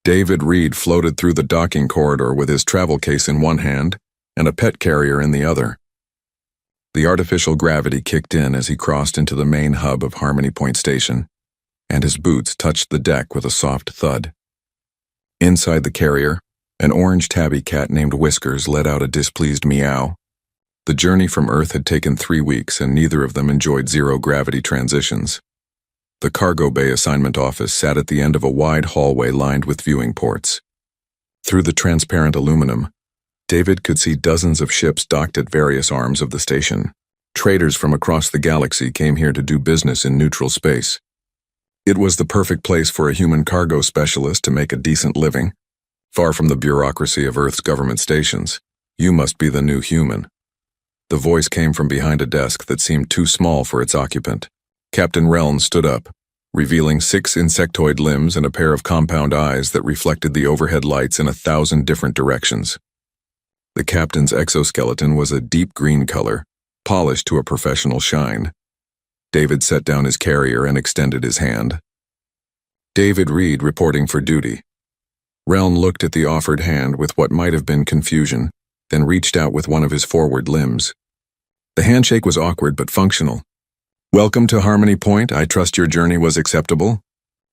David Reed floated through the docking corridor with his travel case in one hand and a pet carrier in the other. The artificial gravity kicked in as he crossed into the main hub of Harmony Point Station, and his boots touched the deck with a soft thud. Inside the carrier, an orange tabby cat named Whiskers let out a displeased meow. The journey from Earth had taken 3 weeks, and neither of them enjoyed zero-gravity transitions. The cargo bay assignment office sat at the end of a wide hallway lined with viewing ports. Through the transparent aluminum, David could see dozens of ships docked at various arms of the station. Traders from across the galaxy came here to do business in neutral space. It was the perfect place for a human cargo specialist to make a decent living. Far from the bureaucracy of Earth's government stations, you must be the new human. The voice came from behind a desk that seemed too small for its occupant. Captain Reln stood up, revealing 6 insectoid limbs and a pair of compound eyes that reflected the overhead lights in 1,000 different directions. The captain's exoskeleton was a deep green color, polished to a professional shine. David set down his carrier and extended his hand. David Reed reporting for duty. Reln looked at the offered hand with what might have been confusion, then reached out with one of his forward limbs. The handshake was awkward but functional. "Welcome to Harmony Point. I trust your journey was acceptable."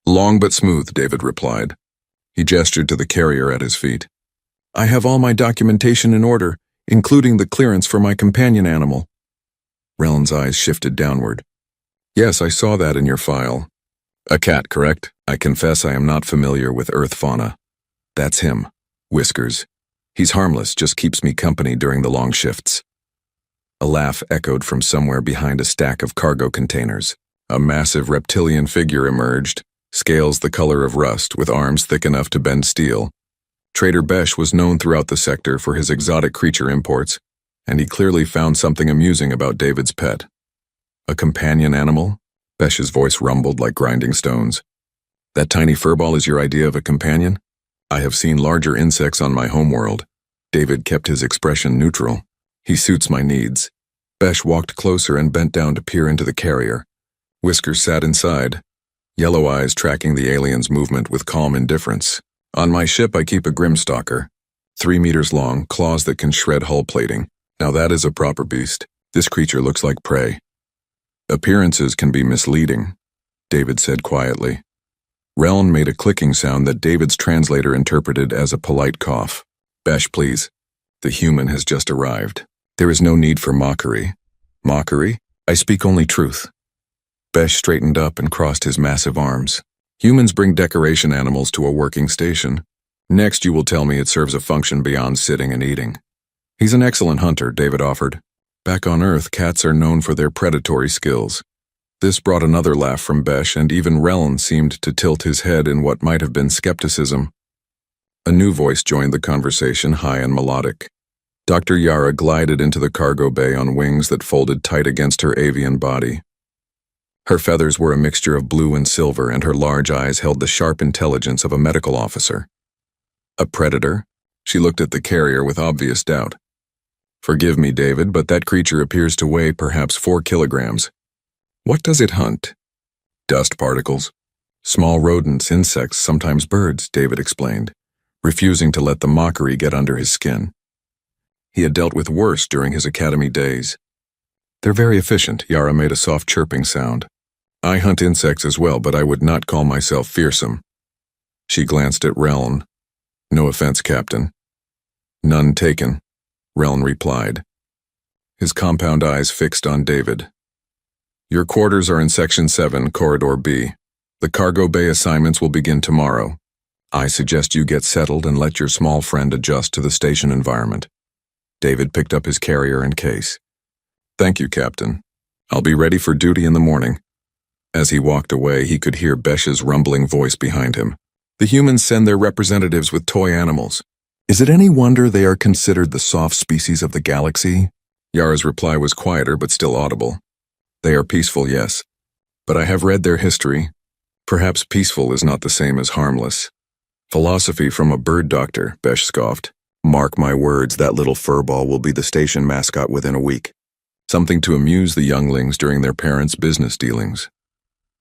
"Long but smooth," David replied. He gestured to the carrier at his feet. "I have all my documentation in order, including the clearance for my companion animal." Reln's eyes shifted downward. "Yes, I saw that in your file. A cat, correct? I confess I am not familiar with Earth fauna." "That's him, Whiskers. He's harmless, just keeps me company during the long shifts." A laugh echoed from somewhere behind a stack of cargo containers. A massive reptilian figure emerged, scales the color of rust with arms thick enough to bend steel. Trader Besh was known throughout the sector for his exotic creature imports, and he clearly found something amusing about David's pet. "A companion animal?" Besh's voice rumbled like grinding stones. "That tiny furball is your idea of a companion? I have seen larger insects on my homeworld." David kept his expression neutral. "He suits my needs." Besh walked closer and bent down to peer into the carrier. Whiskers sat inside, yellow eyes tracking the alien's movement with calm indifference. "On my ship I keep a Grimstalker, 3 meters long, claws that can shred hull plating. Now that is a proper beast. This creature looks like prey." "Appearances can be misleading," David said quietly. Reln made a clicking sound that David's translator interpreted as a polite cough. "Besh, please. The human has just arrived. There is no need for mockery." "Mockery? I speak only truth." Besh straightened up and crossed his massive arms. "Humans bring decoration animals to a working station. Next you will tell me it serves a function beyond sitting and eating." "He's an excellent hunter," David offered. "Back on Earth, cats are known for their predatory skills." This brought another laugh from Besh, and even Reln seemed to tilt his head in what might have been skepticism. A new voice joined the conversation, high and melodic. Dr. Yara glided into the cargo bay on wings that folded tight against her avian body. Her feathers were a mixture of blue and silver, and her large eyes held the sharp intelligence of a medical officer. "A predator?" She looked at the carrier with obvious doubt. "Forgive me, David, but that creature appears to weigh perhaps 4 kilograms. What does it hunt?" "Dust particles. Small rodents, insects, sometimes birds," David explained, refusing to let the mockery get under his skin. He had dealt with worse during his academy days. "They're very efficient," Yara made a soft chirping sound. "I hunt insects as well, but I would not call myself fearsome." She glanced at Reln. "No offense, Captain." "None taken," Reln replied, his compound eyes fixed on David. "Your quarters are in Section 7, Corridor B. The cargo bay assignments will begin tomorrow. I suggest you get settled and let your small friend adjust to the station environment." David picked up his carrier and case. "Thank you, Captain. I'll be ready for duty in the morning." As he walked away, he could hear Besh's rumbling voice behind him. "The humans send their representatives with toy animals. Is it any wonder they are considered the soft species of the galaxy?" Yara's reply was quieter but still audible. "They are peaceful, yes. But I have read their history. Perhaps peaceful is not the same as harmless." "Philosophy from a bird doctor," Besh scoffed. "Mark my words, that little furball will be the station mascot within a week. Something to amuse the younglings during their parents' business dealings."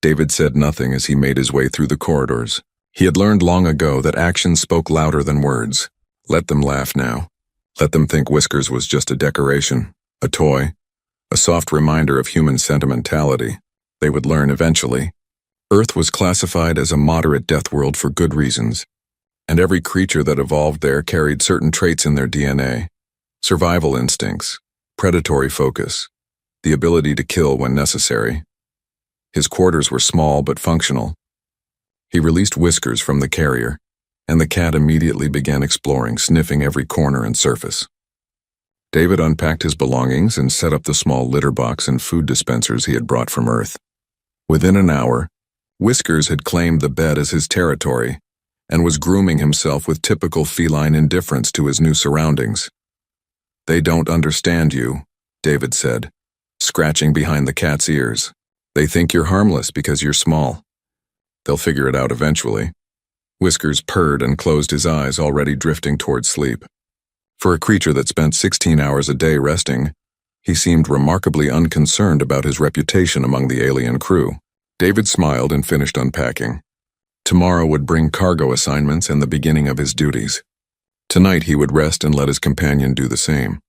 David said nothing as he made his way through the corridors. He had learned long ago that actions spoke louder than words. Let them laugh now. Let them think Whiskers was just a decoration, a toy, a soft reminder of human sentimentality. They would learn eventually. Earth was classified as a moderate death world for good reasons, and every creature that evolved there carried certain traits in their DNA. Survival instincts, predatory focus, the ability to kill when necessary. His quarters were small but functional. He released Whiskers from the carrier, and the cat immediately began exploring, sniffing every corner and surface. David unpacked his belongings and set up the small litter box and food dispensers he had brought from Earth. Within an hour, Whiskers had claimed the bed as his territory and was grooming himself with typical feline indifference to his new surroundings. "They don't understand you," David said, scratching behind the cat's ears. "They think you're harmless because you're small. They'll figure it out eventually." Whiskers purred and closed his eyes, already drifting towards sleep. For a creature that spent 16 hours a day resting, he seemed remarkably unconcerned about his reputation among the alien crew. David smiled and finished unpacking. Tomorrow would bring cargo assignments and the beginning of his duties. Tonight he would rest and let his companion do the same.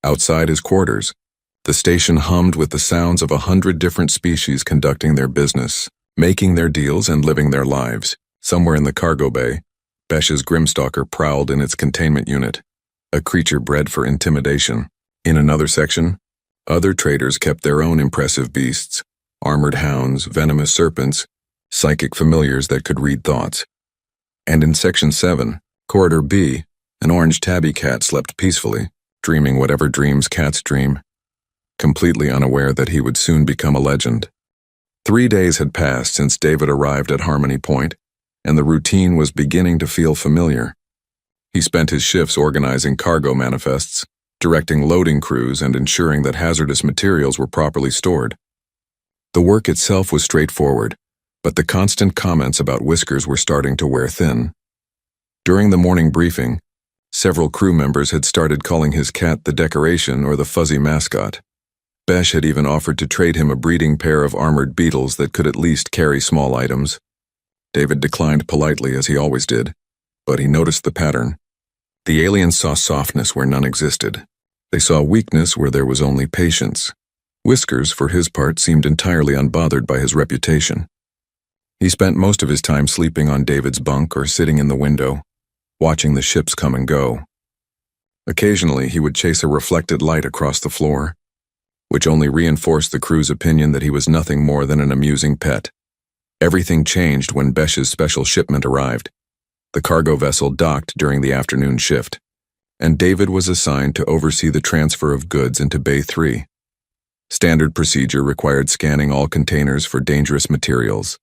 Outside his quarters, the station hummed with the sounds of 100 different species conducting their business, making their deals and living their lives. Somewhere in the cargo bay, Besh's Grimstalker prowled in its containment unit, a creature bred for intimidation. In another section, other traders kept their own impressive beasts, armored hounds, venomous serpents, psychic familiars that could read thoughts. And in Section 7, Corridor B, an orange tabby cat slept peacefully, dreaming whatever dreams cats dream, completely unaware that he would soon become a legend. 3 days had passed since David arrived at Harmony Point, and the routine was beginning to feel familiar. He spent his shifts organizing cargo manifests, directing loading crews, and ensuring that hazardous materials were properly stored. The work itself was straightforward, but the constant comments about Whiskers were starting to wear thin. During the morning briefing, several crew members had started calling his cat the decoration or the fuzzy mascot. Besh had even offered to trade him a breeding pair of armored beetles that could at least carry small items. David declined politely, as he always did, but he noticed the pattern. The aliens saw softness where none existed. They saw weakness where there was only patience. Whiskers, for his part, seemed entirely unbothered by his reputation. He spent most of his time sleeping on David's bunk or sitting in the window, watching the ships come and go. Occasionally, he would chase a reflected light across the floor, which only reinforced the crew's opinion that he was nothing more than an amusing pet. Everything changed when Besh's special shipment arrived. The cargo vessel docked during the afternoon shift, and David was assigned to oversee the transfer of goods into Bay 3. Standard procedure required scanning all containers for dangerous materials,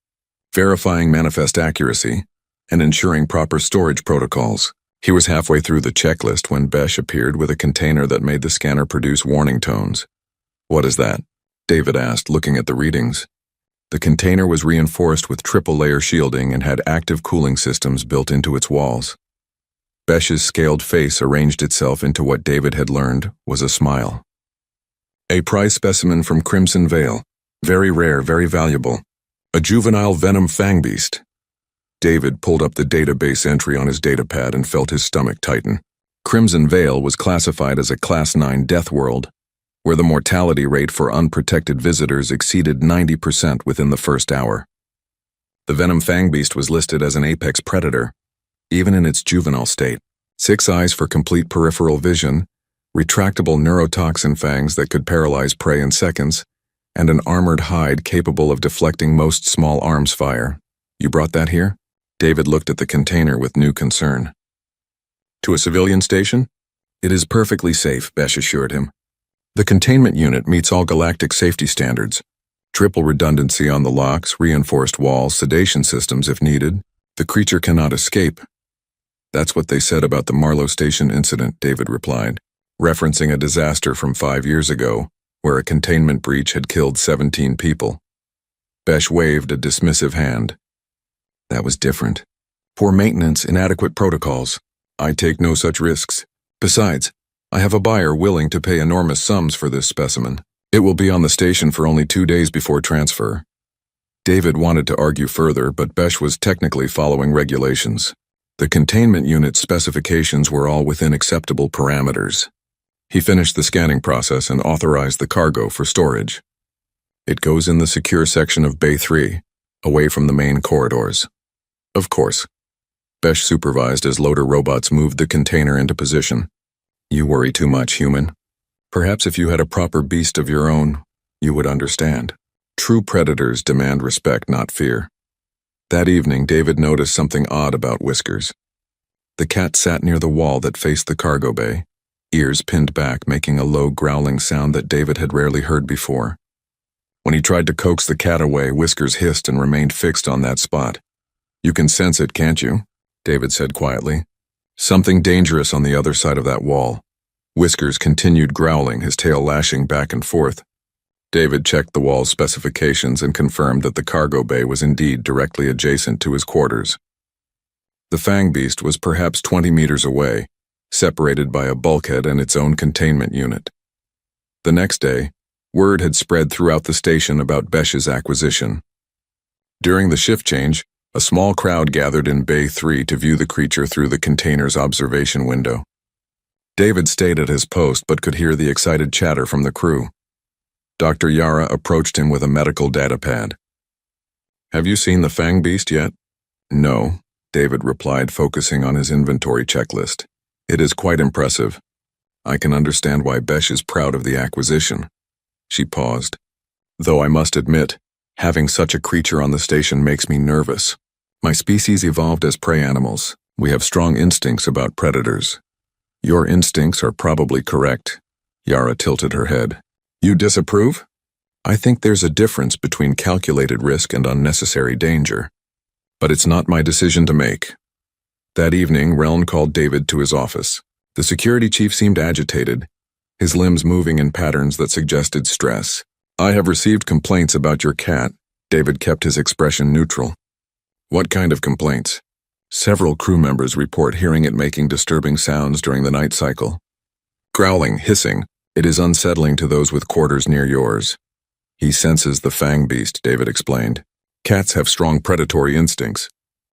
verifying manifest accuracy, and ensuring proper storage protocols. He was halfway through the checklist when Besh appeared with a container that made the scanner produce warning tones. "What is that?" David asked, looking at the readings. The container was reinforced with triple-layer shielding and had active cooling systems built into its walls. Besh's scaled face arranged itself into what David had learned was a smile. "A prize specimen from Crimson Vale. Very rare, very valuable. A juvenile Venom Fangbeast." David pulled up the database entry on his datapad and felt his stomach tighten. Crimson Vale was classified as a Class 9 death world, where the mortality rate for unprotected visitors exceeded 90% within the first hour. The Venom Fangbeast was listed as an apex predator, even in its juvenile state. 6 eyes for complete peripheral vision, retractable neurotoxin fangs that could paralyze prey in seconds, and an armored hide capable of deflecting most small arms fire. "You brought that here?" David looked at the container with new concern. "To a civilian station?" "It is perfectly safe," Besh assured him. "The containment unit meets all galactic safety standards. Triple redundancy on the locks, reinforced walls, sedation systems if needed. The creature cannot escape." "That's what they said about the Marlow Station incident," David replied, referencing a disaster from 5 years ago, where a containment breach had killed 17 people. Besh waved a dismissive hand. "That was different. Poor maintenance, inadequate protocols. I take no such risks. Besides, I have a buyer willing to pay enormous sums for this specimen. It will be on the station for only 2 days before transfer." David wanted to argue further, but Besh was technically following regulations. The containment unit's specifications were all within acceptable parameters. He finished the scanning process and authorized the cargo for storage. It goes in the secure section of Bay 3, away from the main corridors. Of course. Besh supervised as loader robots moved the container into position. You worry too much, human. Perhaps if you had a proper beast of your own, you would understand. True predators demand respect, not fear. That evening, David noticed something odd about Whiskers. The cat sat near the wall that faced the cargo bay, ears pinned back, making a low growling sound that David had rarely heard before. When he tried to coax the cat away, Whiskers hissed and remained fixed on that spot. You can sense it, can't you? David said quietly. Something dangerous on the other side of that wall. Whiskers continued growling, his tail lashing back and forth. David checked the wall's specifications and confirmed that the cargo bay was indeed directly adjacent to his quarters. The Fangbeast was perhaps 20 meters away, separated by a bulkhead and its own containment unit. The next day, word had spread throughout the station about Besh's acquisition. During the shift change, a small crowd gathered in Bay 3 to view the creature through the container's observation window. David stayed at his post but could hear the excited chatter from the crew. Dr. Yara approached him with a medical data pad. Have you seen the Fangbeast yet? No, David replied, focusing on his inventory checklist. It is quite impressive. I can understand why Besh is proud of the acquisition. She paused. Though I must admit, having such a creature on the station makes me nervous. My species evolved as prey animals. We have strong instincts about predators. Your instincts are probably correct. Yara tilted her head. You disapprove? I think there's a difference between calculated risk and unnecessary danger. But it's not my decision to make. That evening, Reln called David to his office. The security chief seemed agitated, his limbs moving in patterns that suggested stress. I have received complaints about your cat. David kept his expression neutral. What kind of complaints? Several crew members report hearing it making disturbing sounds during the night cycle. Growling, hissing. It is unsettling to those with quarters near yours. He senses the Fangbeast, David explained. Cats have strong predatory instincts.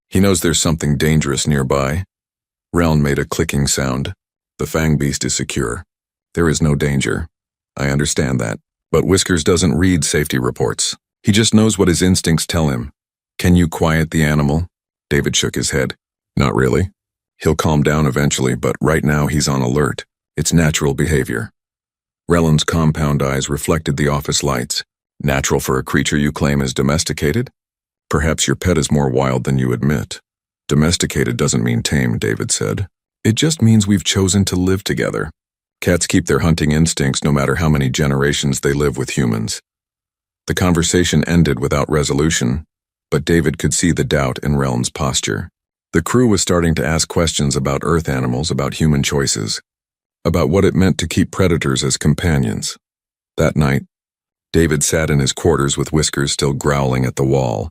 He knows there's something dangerous nearby. Reln made a clicking sound. The Fangbeast is secure. There is no danger. I understand that. But Whiskers doesn't read safety reports. He just knows what his instincts tell him. Can you quiet the animal? David shook his head. Not really. He'll calm down eventually, but right now he's on alert. It's natural behavior. Reln's compound eyes reflected the office lights. Natural for a creature you claim is domesticated? Perhaps your pet is more wild than you admit. Domesticated doesn't mean tame, David said. It just means we've chosen to live together. Cats keep their hunting instincts no matter how many generations they live with humans. The conversation ended without resolution, but David could see the doubt in Reln's posture. The crew was starting to ask questions about Earth animals, about human choices, about what it meant to keep predators as companions. That night, David sat in his quarters with Whiskers still growling at the wall.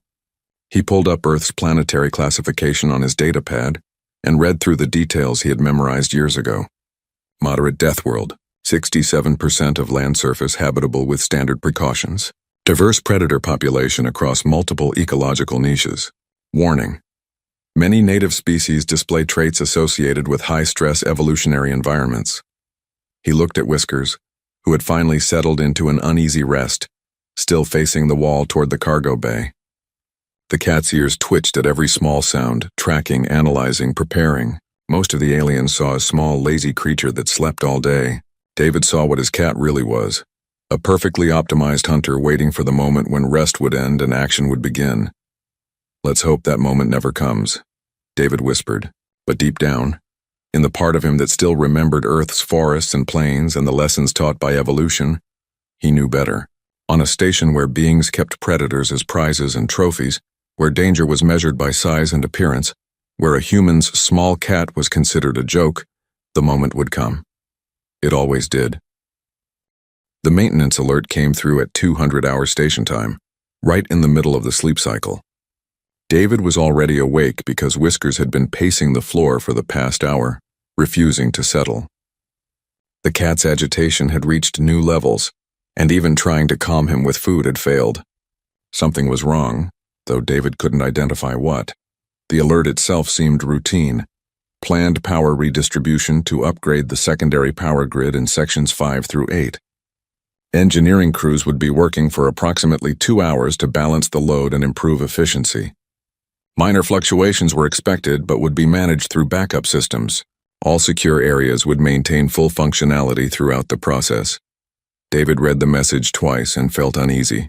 He pulled up Earth's planetary classification on his data pad and read through the details he had memorized years ago. Moderate death world, 67% of land surface habitable with standard precautions. Diverse predator population across multiple ecological niches. Warning. Many native species display traits associated with high-stress evolutionary environments. He looked at Whiskers, who had finally settled into an uneasy rest, still facing the wall toward the cargo bay. The cat's ears twitched at every small sound, tracking, analyzing, preparing. Most of the aliens saw a small, lazy creature that slept all day. David saw what his cat really was. A perfectly optimized hunter waiting for the moment when rest would end and action would begin. Let's hope that moment never comes, David whispered. But deep down, in the part of him that still remembered Earth's forests and plains and the lessons taught by evolution, he knew better. On a station where beings kept predators as prizes and trophies, where danger was measured by size and appearance, where a human's small cat was considered a joke, the moment would come. It always did. The maintenance alert came through at 200-hour station time, right in the middle of the sleep cycle. David was already awake because Whiskers had been pacing the floor for the past hour, refusing to settle. The cat's agitation had reached new levels, and even trying to calm him with food had failed. Something was wrong, though David couldn't identify what. The alert itself seemed routine. Planned power redistribution to upgrade the secondary power grid in sections 5 through 8. Engineering crews would be working for approximately 2 hours to balance the load and improve efficiency. Minor fluctuations were expected but would be managed through backup systems. All secure areas would maintain full functionality throughout the process. David read the message twice and felt uneasy.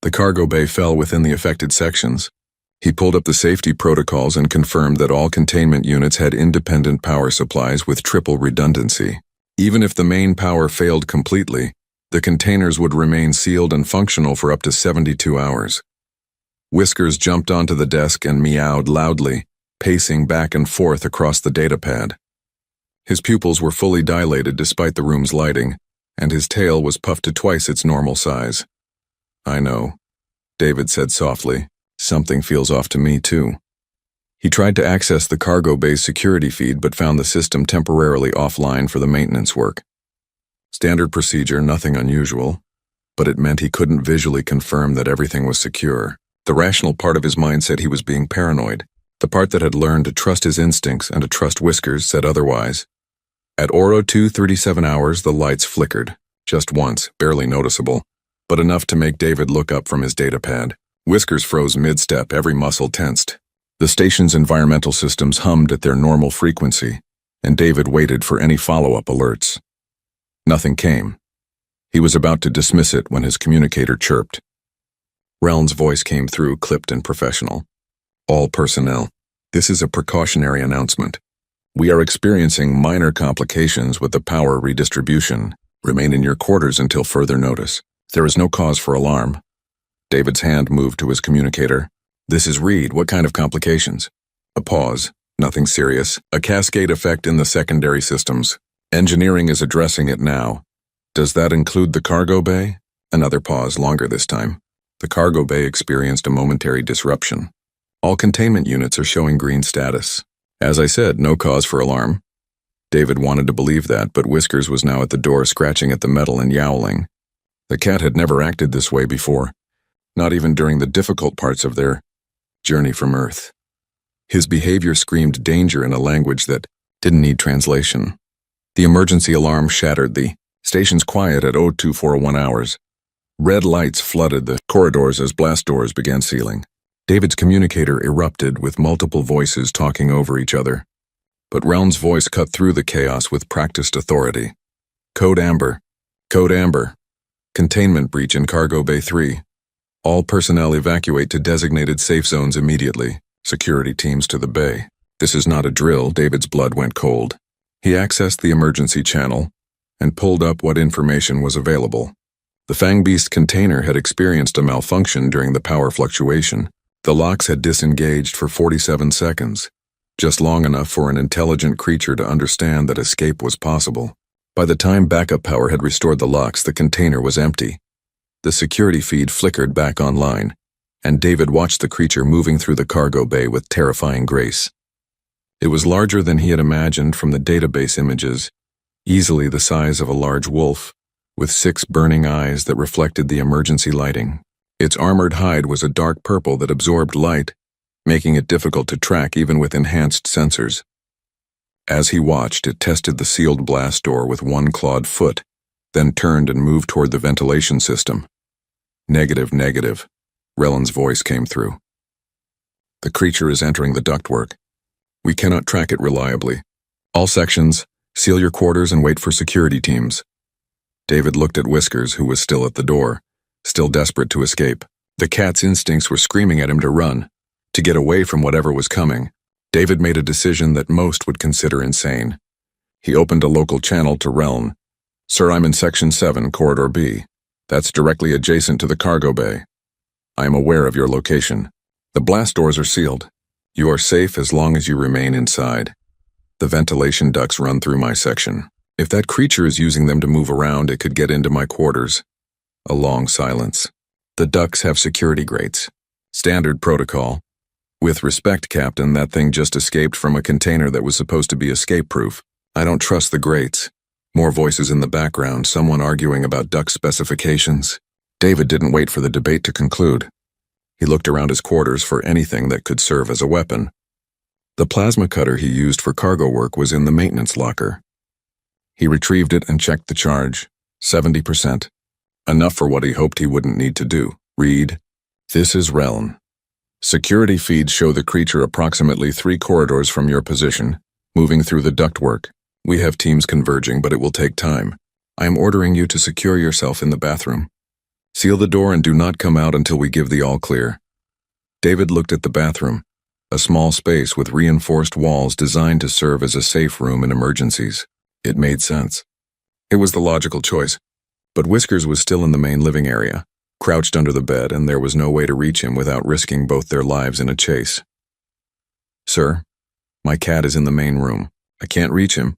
The cargo bay fell within the affected sections. He pulled up the safety protocols and confirmed that all containment units had independent power supplies with triple redundancy. Even if the main power failed completely, the containers would remain sealed and functional for up to 72 hours. Whiskers jumped onto the desk and meowed loudly, pacing back and forth across the datapad. His pupils were fully dilated despite the room's lighting, and his tail was puffed to twice its normal size. "I know," David said softly. "Something feels off to me, too." He tried to access the cargo bay's security feed but found the system temporarily offline for the maintenance work. Standard procedure, nothing unusual, but it meant he couldn't visually confirm that everything was secure. The rational part of his mind said he was being paranoid. The part that had learned to trust his instincts and to trust Whiskers said otherwise. At Oro 2:37 hours, the lights flickered, just once, barely noticeable, but enough to make David look up from his datapad. Whiskers froze mid-step, every muscle tensed. The station's environmental systems hummed at their normal frequency, and David waited for any follow-up alerts. Nothing came. He was about to dismiss it when his communicator chirped. Reln's voice came through, clipped and professional. "All personnel, this is a precautionary announcement. We are experiencing minor complications with the power redistribution. Remain in your quarters until further notice. There is no cause for alarm." David's hand moved to his communicator. "This is Reed. What kind of complications?" A pause. "Nothing serious. A cascade effect in the secondary systems. Engineering is addressing it now. Does that include the cargo bay?" Another pause, longer this time. "The cargo bay experienced a momentary disruption. All containment units are showing green status. As I said, no cause for alarm." David wanted to believe that, but Whiskers was now at the door, scratching at the metal and yowling. The cat had never acted this way before, not even during the difficult parts of their journey from Earth. His behavior screamed danger in a language that didn't need translation. The emergency alarm shattered the station's quiet at 0241 hours. Red lights flooded the corridors as blast doors began sealing. David's communicator erupted with multiple voices talking over each other. But Reln's voice cut through the chaos with practiced authority. "Code Amber. Code Amber. Containment breach in Cargo Bay 3. All personnel evacuate to designated safe zones immediately. Security teams to the bay." This is not a drill. David's blood went cold. He accessed the emergency channel and pulled up what information was available. The Fangbeast container had experienced a malfunction during the power fluctuation. The locks had disengaged for 47 seconds, just long enough for an intelligent creature to understand that escape was possible. By the time backup power had restored the locks, the container was empty. The security feed flickered back online, and David watched the creature moving through the cargo bay with terrifying grace. It was larger than he had imagined from the database images, easily the size of a large wolf, with 6 burning eyes that reflected the emergency lighting. Its armored hide was a dark purple that absorbed light, making it difficult to track even with enhanced sensors. As he watched, it tested the sealed blast door with one clawed foot, then turned and moved toward the ventilation system. Negative. Reln's voice came through. "The creature is entering the ductwork. We cannot track it reliably. All sections, seal your quarters and wait for security teams." David looked at Whiskers, who was still at the door, still desperate to escape. The cat's instincts were screaming at him to run, to get away from whatever was coming. David made a decision that most would consider insane. He opened a local channel to Reln. "Sir, I'm in Section 7, Corridor B. That's directly adjacent to the cargo bay. I am aware of your location. The blast doors are sealed. You are safe as long as you remain inside. The ventilation ducts run through my section. If that creature is using them to move around, it could get into my quarters." A long silence. "The ducts have security grates. Standard protocol. With respect, Captain, that thing just escaped from a container that was supposed to be escape-proof. I don't trust the grates." More voices in the background, someone arguing about duct specifications. David didn't wait for the debate to conclude. He looked around his quarters for anything that could serve as a weapon. The plasma cutter he used for cargo work was in the maintenance locker. He retrieved it and checked the charge. 70%. Enough for what he hoped he wouldn't need to do. Read, "This is Realm. Security feeds show the creature approximately 3 corridors from your position, moving through the ductwork. We have teams converging, but it will take time. I am ordering you to secure yourself in the bathroom. Seal the door and do not come out until we give the all clear." David looked at the bathroom, a small space with reinforced walls designed to serve as a safe room in emergencies. It made sense. It was the logical choice, but Whiskers was still in the main living area, crouched under the bed, and there was no way to reach him without risking both their lives in a chase. "Sir, my cat is in the main room. I can't reach him."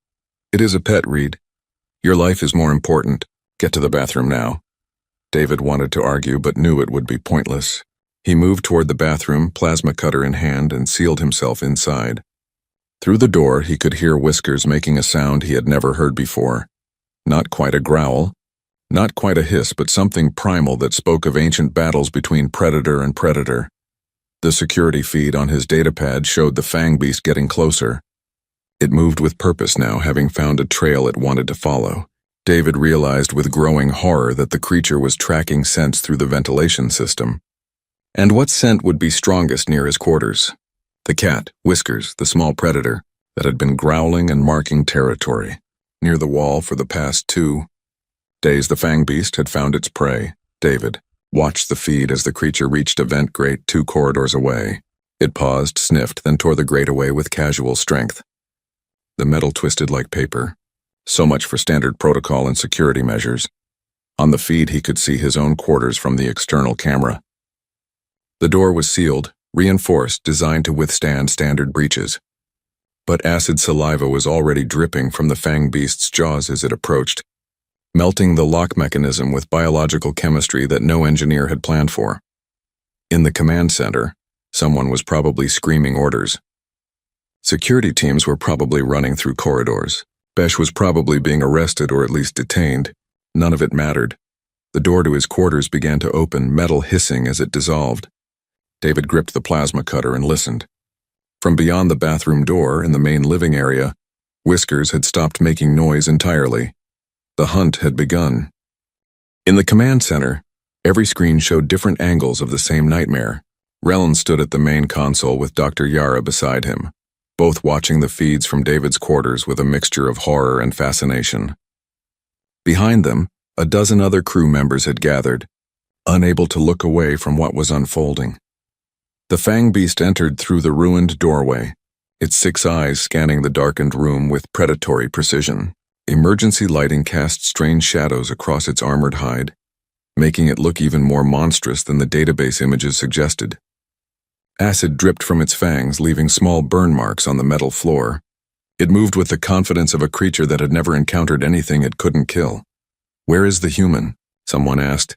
"It is a pet, Reed. Your life is more important. Get to the bathroom now." David wanted to argue, but knew it would be pointless. He moved toward the bathroom, plasma cutter in hand, and sealed himself inside. Through the door, he could hear Whiskers making a sound he had never heard before. Not quite a growl, not quite a hiss, but something primal that spoke of ancient battles between predator and predator. The security feed on his datapad showed the Fangbeast getting closer. It moved with purpose now, having found a trail it wanted to follow. David realized with growing horror that the creature was tracking scents through the ventilation system. And what scent would be strongest near his quarters? The cat, Whiskers, the small predator, that had been growling and marking territory. Near the wall for the past 2 days, the Fangbeast had found its prey. David watched the feed as the creature reached a vent grate 2 corridors away. It paused, sniffed, then tore the grate away with casual strength. The metal twisted like paper. So much for standard protocol and security measures. On the feed, he could see his own quarters from the external camera. The door was sealed, reinforced, designed to withstand standard breaches. But acid saliva was already dripping from the Fangbeast's jaws as it approached, melting the lock mechanism with biological chemistry that no engineer had planned for. In the command center, someone was probably screaming orders. Security teams were probably running through corridors. Besh was probably being arrested or at least detained. None of it mattered. The door to his quarters began to open, metal hissing as it dissolved. David gripped the plasma cutter and listened. From beyond the bathroom door in the main living area, Whiskers had stopped making noise entirely. The hunt had begun. In the command center, every screen showed different angles of the same nightmare. Relon stood at the main console with Dr. Yara beside him, both watching the feeds from David's quarters with a mixture of horror and fascination. Behind them, a dozen other crew members had gathered, unable to look away from what was unfolding. The Fangbeast entered through the ruined doorway, its 6 eyes scanning the darkened room with predatory precision. Emergency lighting cast strange shadows across its armored hide, making it look even more monstrous than the database images suggested. Acid dripped from its fangs, leaving small burn marks on the metal floor. It moved with the confidence of a creature that had never encountered anything it couldn't kill. "Where is the human?" someone asked.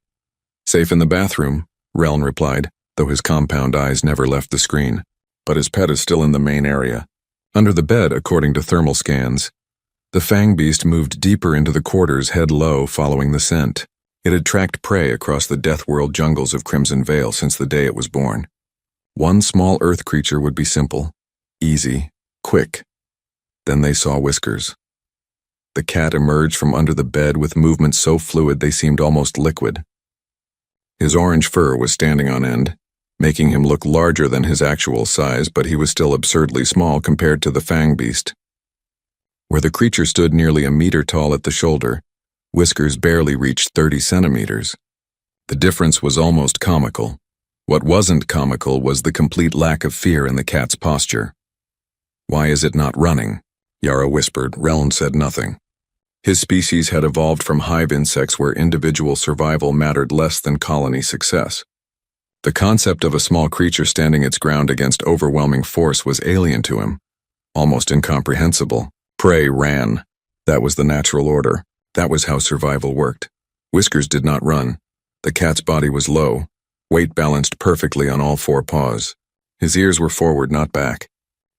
"Safe in the bathroom," Reln replied, though his compound eyes never left the screen. "But his pet is still in the main area. Under the bed, according to thermal scans." The Fangbeast moved deeper into the quarters, head low, following the scent. It had tracked prey across the Death World jungles of Crimson Vale since the day it was born. One small Earth creature would be simple, easy, quick. Then they saw Whiskers. The cat emerged from under the bed with movements so fluid they seemed almost liquid. His orange fur was standing on end, making him look larger than his actual size, but he was still absurdly small compared to the Fangbeast. Where the creature stood nearly a meter tall at the shoulder, Whiskers barely reached 30 centimeters. The difference was almost comical. What wasn't comical was the complete lack of fear in the cat's posture. "Why is it not running?" Yara whispered. Reln said nothing. His species had evolved from hive insects where individual survival mattered less than colony success. The concept of a small creature standing its ground against overwhelming force was alien to him, almost incomprehensible. Prey ran. That was the natural order. That was how survival worked. Whiskers did not run. The cat's body was low, weight balanced perfectly on all 4 paws. His ears were forward, not back.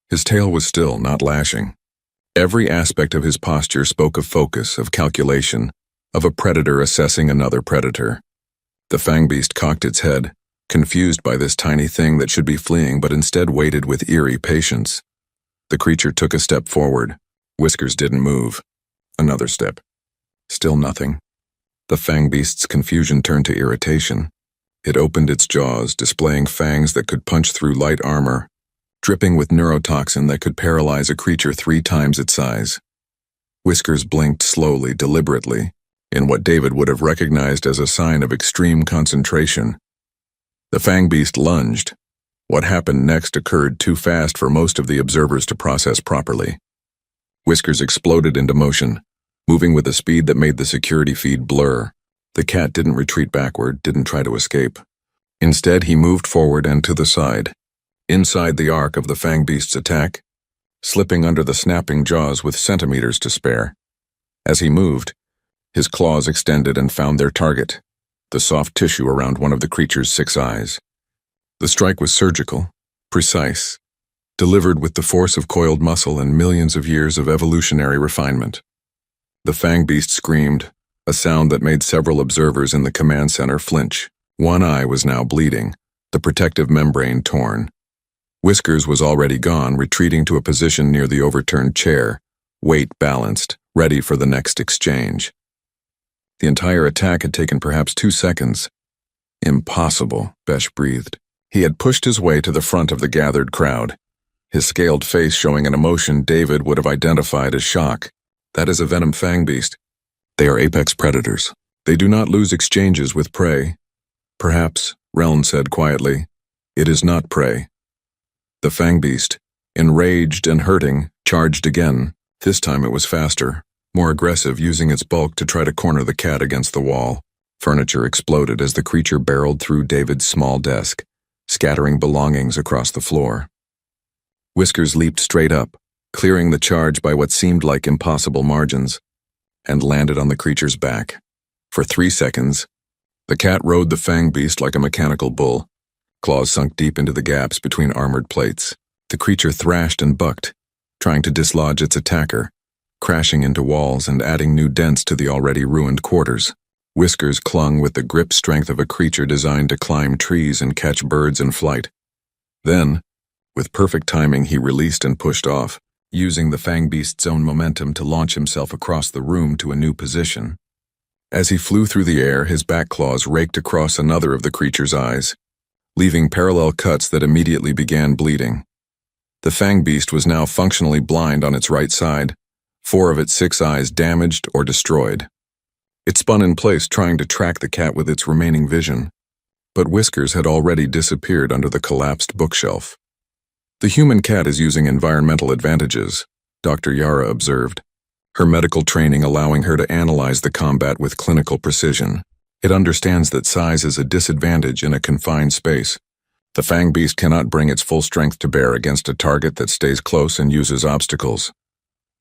His tail was still, not lashing. Every aspect of his posture spoke of focus, of calculation, of a predator assessing another predator. The Fangbeast cocked its head, confused by this tiny thing that should be fleeing but instead waited with eerie patience. The creature took a step forward. Whiskers didn't move. Another step. Still nothing. The Fangbeast's confusion turned to irritation. It opened its jaws, displaying fangs that could punch through light armor, dripping with neurotoxin that could paralyze a creature 3 times its size. Whiskers blinked slowly, deliberately, in what David would have recognized as a sign of extreme concentration. The Fangbeast lunged. What happened next occurred too fast for most of the observers to process properly. Whiskers exploded into motion, moving with a speed that made the security feed blur. The cat didn't retreat backward, didn't try to escape. Instead, he moved forward and to the side, inside the arc of the Fangbeast's attack, slipping under the snapping jaws with centimeters to spare. As he moved, his claws extended and found their target, the soft tissue around one of the creature's 6 eyes. The strike was surgical, precise, delivered with the force of coiled muscle and millions of years of evolutionary refinement. The Fangbeast screamed, a sound that made several observers in the command center flinch. One eye was now bleeding, the protective membrane torn. Whiskers was already gone, retreating to a position near the overturned chair, weight balanced, ready for the next exchange. The entire attack had taken perhaps 2 seconds. Impossible, Besh breathed. He had pushed his way to the front of the gathered crowd, his scaled face showing an emotion David would have identified as shock. That is a Venom Fangbeast. They are apex predators. They do not lose exchanges with prey. Perhaps, Reln said quietly, it is not prey. The Fangbeast, enraged and hurting, charged again. This time it was faster, more aggressive, using its bulk to try to corner the cat against the wall. Furniture exploded as the creature barreled through David's small desk, scattering belongings across the floor. Whiskers leaped straight up, clearing the charge by what seemed like impossible margins, and landed on the creature's back. For 3 seconds, the cat rode the Fangbeast like a mechanical bull. Claws sunk deep into the gaps between armored plates. The creature thrashed and bucked, trying to dislodge its attacker, crashing into walls and adding new dents to the already ruined quarters. Whiskers clung with the grip strength of a creature designed to climb trees and catch birds in flight. Then, with perfect timing, he released and pushed off, using the Fangbeast's own momentum to launch himself across the room to a new position. As he flew through the air, his back claws raked across another of the creature's eyes, leaving parallel cuts that immediately began bleeding. The Fangbeast was now functionally blind on its right side, 4 of its 6 eyes damaged or destroyed. It spun in place, trying to track the cat with its remaining vision, but Whiskers had already disappeared under the collapsed bookshelf. The human cat is using environmental advantages, Dr. Yara observed, her medical training allowing her to analyze the combat with clinical precision. It understands that size is a disadvantage in a confined space. The Fangbeast cannot bring its full strength to bear against a target that stays close and uses obstacles.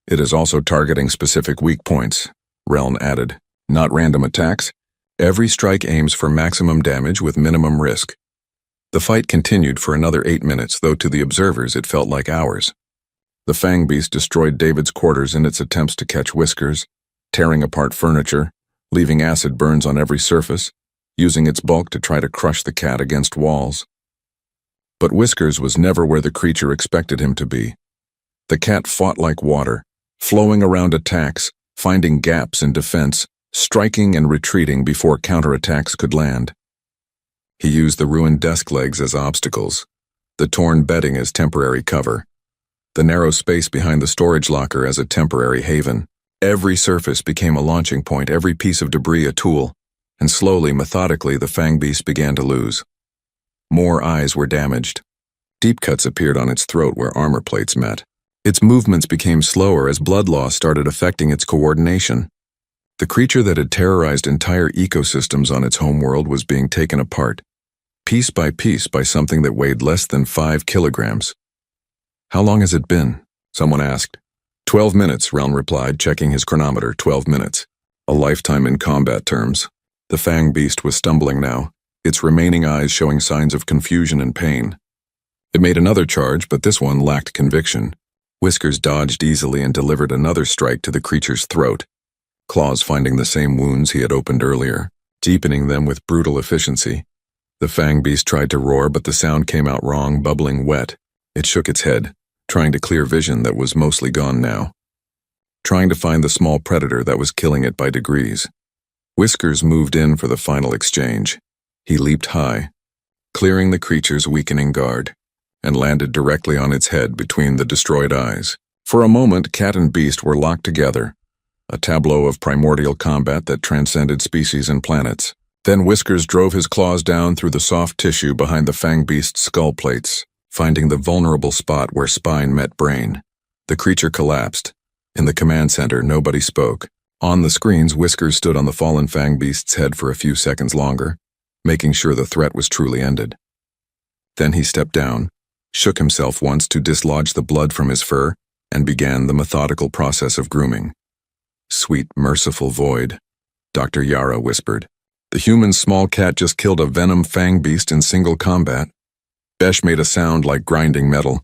It is also targeting specific weak points, Reln added. Not random attacks. Every strike aims for maximum damage with minimum risk. The fight continued for another 8 minutes, though to the observers it felt like hours. The Fangbeast destroyed David's quarters in its attempts to catch Whiskers, tearing apart furniture, leaving acid burns on every surface, using its bulk to try to crush the cat against walls. But Whiskers was never where the creature expected him to be. The cat fought like water, flowing around attacks, finding gaps in defense, striking and retreating before counterattacks could land. He used the ruined desk legs as obstacles, the torn bedding as temporary cover, the narrow space behind the storage locker as a temporary haven. Every surface became a launching point, every piece of debris a tool, and slowly, methodically, the Fangbeast began to lose. More eyes were damaged. Deep cuts appeared on its throat where armor plates met. Its movements became slower as blood loss started affecting its coordination. The creature that had terrorized entire ecosystems on its homeworld was being taken apart, piece by something that weighed less than 5 kilograms. How long has it been? Someone asked. 12 minutes, Reln replied, checking his chronometer. 12 minutes. A lifetime in combat terms. The Fangbeast was stumbling now, its remaining eyes showing signs of confusion and pain. It made another charge, but this one lacked conviction. Whiskers dodged easily and delivered another strike to the creature's throat, claws finding the same wounds he had opened earlier. deepening them with brutal efficiency. The Fangbeast tried to roar, but the sound came out wrong, bubbling wet. It shook its head, trying to clear vision that was mostly gone now, trying to find the small predator that was killing it by degrees. Whiskers moved in for the final exchange. He leaped high, clearing the creature's weakening guard, and landed directly on its head between the destroyed eyes. For a moment, cat and beast were locked together, a tableau of primordial combat that transcended species and planets. Then Whiskers drove his claws down through the soft tissue behind the Fangbeast's skull plates, finding the vulnerable spot where spine met brain. The creature collapsed. In the command center, nobody spoke. On the screens, Whiskers stood on the fallen Fangbeast's head for a few seconds longer, making sure the threat was truly ended. Then he stepped down, shook himself once to dislodge the blood from his fur, and began the methodical process of grooming. "Sweet, merciful void," Dr. Yara whispered. "The human small cat just killed a Venom Fangbeast in single combat." Besh made a sound like grinding metal.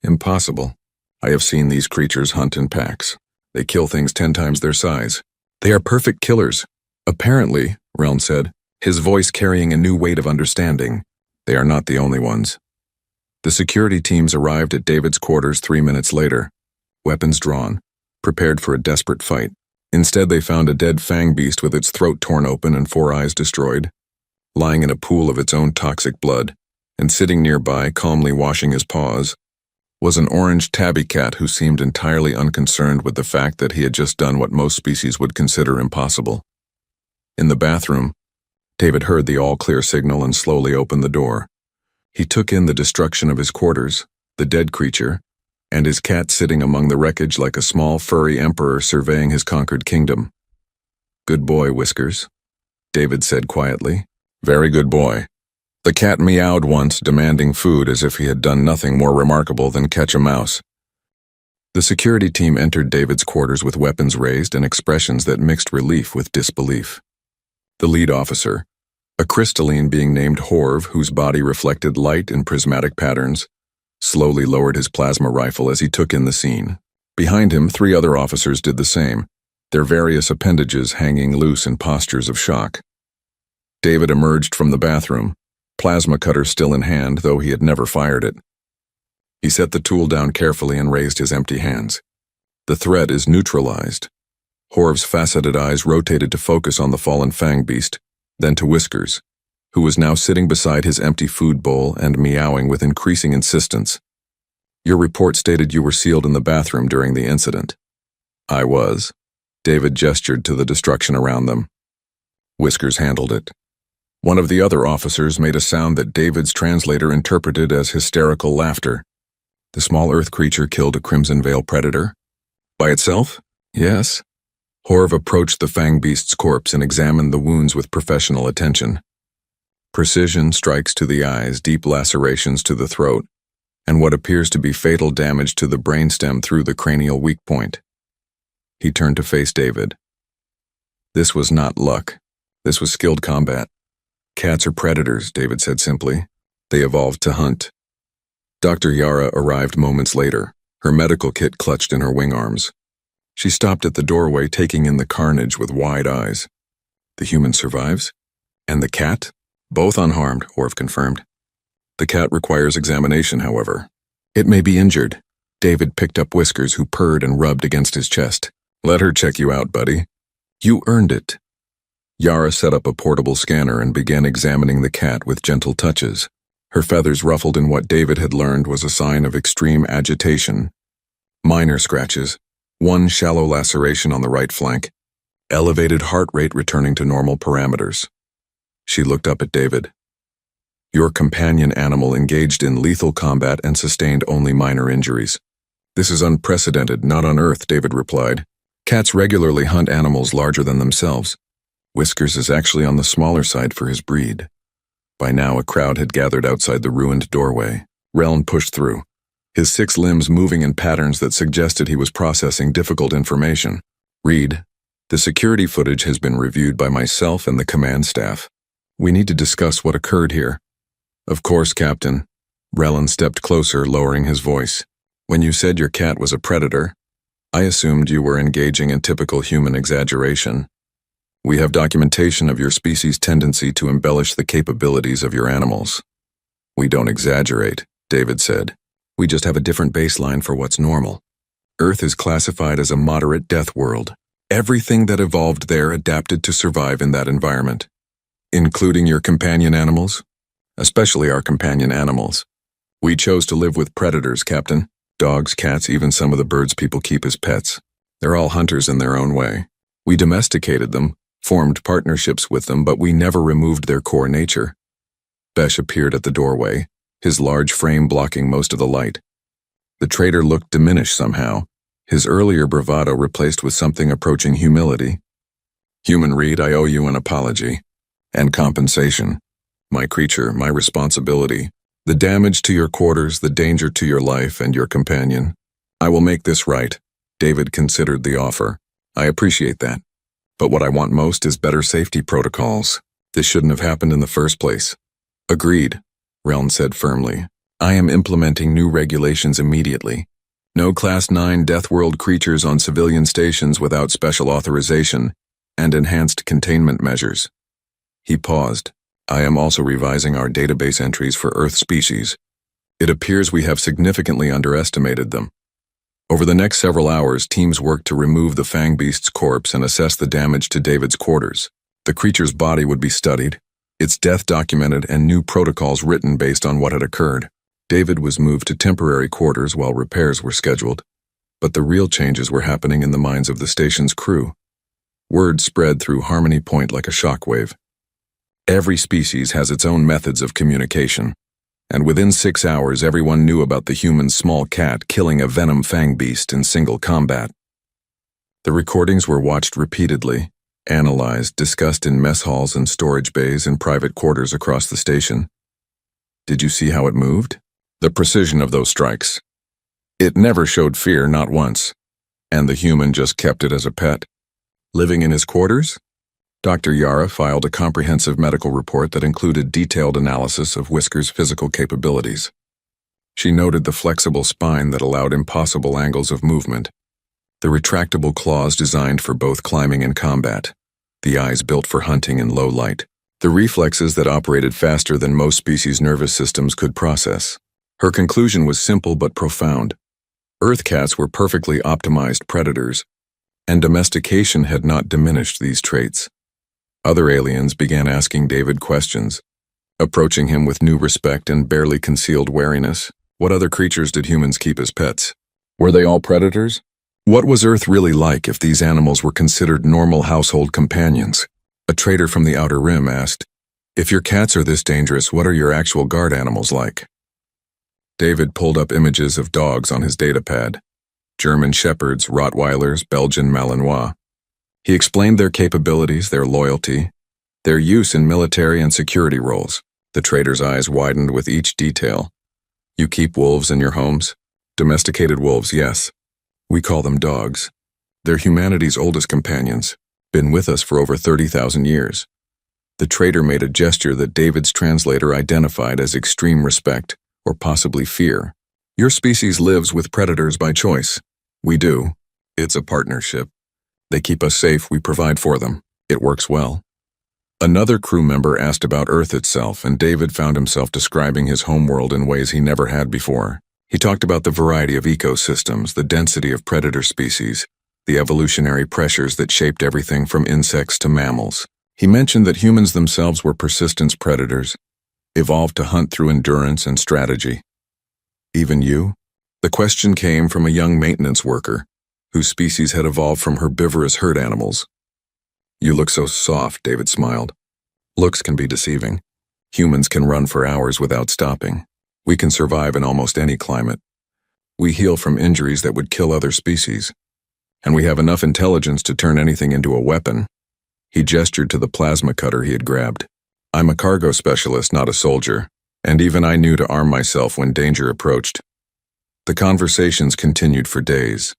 "Impossible. I have seen these creatures hunt in packs. They kill things 10 times their size. They are perfect killers." "Apparently," Relm said, his voice carrying a new weight of understanding, "they are not the only ones." The security teams arrived at David's quarters 3 minutes later, weapons drawn, prepared for a desperate fight. Instead, they found a dead Fangbeast with its throat torn open and 4 eyes destroyed, lying in a pool of its own toxic blood, and sitting nearby, calmly washing his paws, was an orange tabby cat who seemed entirely unconcerned with the fact that he had just done what most species would consider impossible. In the bathroom, David heard the all-clear signal and slowly opened the door. He took in the destruction of his quarters, the dead creature, and his cat sitting among the wreckage like a small furry emperor surveying his conquered kingdom. "Good boy, Whiskers," David said quietly. "Very good boy." The cat meowed once, demanding food as if he had done nothing more remarkable than catch a mouse. The security team entered David's quarters with weapons raised and expressions that mixed relief with disbelief. The lead officer, a crystalline being named Horv, whose body reflected light in prismatic patterns, slowly lowered his plasma rifle as he took in the scene. Behind him, 3 other officers did the same, their various appendages hanging loose in postures of shock. David emerged from the bathroom, plasma cutter still in hand, though he had never fired it. He set the tool down carefully and raised his empty hands. "The threat is neutralized." Horv's faceted eyes rotated to focus on the fallen Fangbeast, then to Whiskers, who was now sitting beside his empty food bowl and meowing with increasing insistence. "Your report stated you were sealed in the bathroom during the incident." "I was." David gestured to the destruction around them. Whiskers handled it. One of the other officers made a sound that David's translator interpreted as hysterical laughter. "The small earth creature killed a Crimson Veil predator?" "By itself? Yes." Horv approached the Fangbeast's corpse and examined the wounds with professional attention. Precision strikes to the eyes, deep lacerations to the throat, and what appears to be fatal damage to the brainstem through the cranial weak point. He turned to face David. "This was not luck. This was skilled combat. Cats are predators," David said simply. "They evolved to hunt." Dr. Yara arrived moments later, her medical kit clutched in her wing arms. She stopped at the doorway, taking in the carnage with wide eyes. "The human survives? And the cat?" "Both unharmed," Horv confirmed. "The cat requires examination, however. It may be injured." David picked up Whiskers, who purred and rubbed against his chest. "Let her check you out, buddy. You earned it." Yara set up a portable scanner and began examining the cat with gentle touches. Her feathers ruffled in what David had learned was a sign of extreme agitation. Minor scratches, 1 shallow laceration on the right flank, elevated heart rate returning to normal parameters. She looked up at David. "Your companion animal engaged in lethal combat and sustained only minor injuries." "This is unprecedented, not on Earth," David replied. "Cats regularly hunt animals larger than themselves. Whiskers is actually on the smaller side for his breed." By now, a crowd had gathered outside the ruined doorway. Relm pushed through, his 6 limbs moving in patterns that suggested he was processing difficult information. "Reed, the security footage has been reviewed by myself and the command staff. We need to discuss what occurred here." "Of course, Captain." Relm stepped closer, lowering his voice. "When you said your cat was a predator, I assumed you were engaging in typical human exaggeration. We have documentation of your species' tendency to embellish the capabilities of your animals. We don't exaggerate, David said. We just have a different baseline for what's normal. Earth is classified as a moderate death world. Everything that evolved there adapted to survive in that environment. Including your companion animals? Especially our companion animals. We chose to live with predators, Captain. Dogs, cats, even some of the birds people keep as pets. They're all hunters in their own way. We domesticated them, formed partnerships with them, but we never removed their core nature. Besh appeared at the doorway, his large frame blocking most of the light. The trader looked diminished somehow, his earlier bravado replaced with something approaching humility. Human Reed, I owe you an apology. And compensation. My creature, my responsibility. The damage to your quarters, the danger to your life and your companion. I will make this right. David considered the offer. I appreciate that. But what I want most is better safety protocols. This shouldn't have happened in the first place. Agreed, Reln said firmly. I am implementing new regulations immediately. No Class 9 Death World creatures on civilian stations without special authorization and enhanced containment measures. He paused. I am also revising our database entries for Earth species. It appears we have significantly underestimated them. Over the next several hours, teams worked to remove the Fangbeast's corpse and assess the damage to David's quarters. The creature's body would be studied, its death documented, and new protocols written based on what had occurred. David was moved to temporary quarters while repairs were scheduled, but the real changes were happening in the minds of the station's crew. Word spread through Harmony Point like a shockwave. Every species has its own methods of communication, and within 6 hours everyone knew about the human small cat killing a Venom Fangbeast in single combat. The recordings were watched repeatedly, analyzed, discussed in mess halls and storage bays in private quarters across the station. Did you see how it moved? The precision of those strikes. It never showed fear, not once, and the human just kept it as a pet. Living in his quarters? Dr. Yara filed a comprehensive medical report that included detailed analysis of Whisker's physical capabilities. She noted the flexible spine that allowed impossible angles of movement, the retractable claws designed for both climbing and combat, the eyes built for hunting in low light, the reflexes that operated faster than most species' nervous systems could process. Her conclusion was simple but profound. Earth cats were perfectly optimized predators, and domestication had not diminished these traits. Other aliens began asking David questions, approaching him with new respect and barely concealed wariness. What other creatures did humans keep as pets? Were they all predators? What was Earth really like if these animals were considered normal household companions? A trader from the Outer Rim asked, if your cats are this dangerous, what are your actual guard animals like? David pulled up images of dogs on his datapad. German Shepherds, Rottweilers, Belgian Malinois. He explained their capabilities, their loyalty, their use in military and security roles. The trader's eyes widened with each detail. You keep wolves in your homes? Domesticated wolves, yes. We call them dogs. They're humanity's oldest companions, been with us for over 30,000 years. The trader made a gesture that David's translator identified as extreme respect, or possibly fear. Your species lives with predators by choice. We do. It's a partnership. They keep us safe, we provide for them. It works well. Another crew member asked about Earth itself, and David found himself describing his homeworld in ways he never had before. He talked about the variety of ecosystems, the density of predator species, the evolutionary pressures that shaped everything from insects to mammals. He mentioned that humans themselves were persistence predators, evolved to hunt through endurance and strategy. Even you? The question came from a young maintenance worker, whose species had evolved from herbivorous herd animals. You look so soft, David smiled. Looks can be deceiving. Humans can run for hours without stopping. We can survive in almost any climate. We heal from injuries that would kill other species. And we have enough intelligence to turn anything into a weapon. He gestured to the plasma cutter he had grabbed. I'm a cargo specialist, not a soldier, and even I knew to arm myself when danger approached. The conversations continued for days.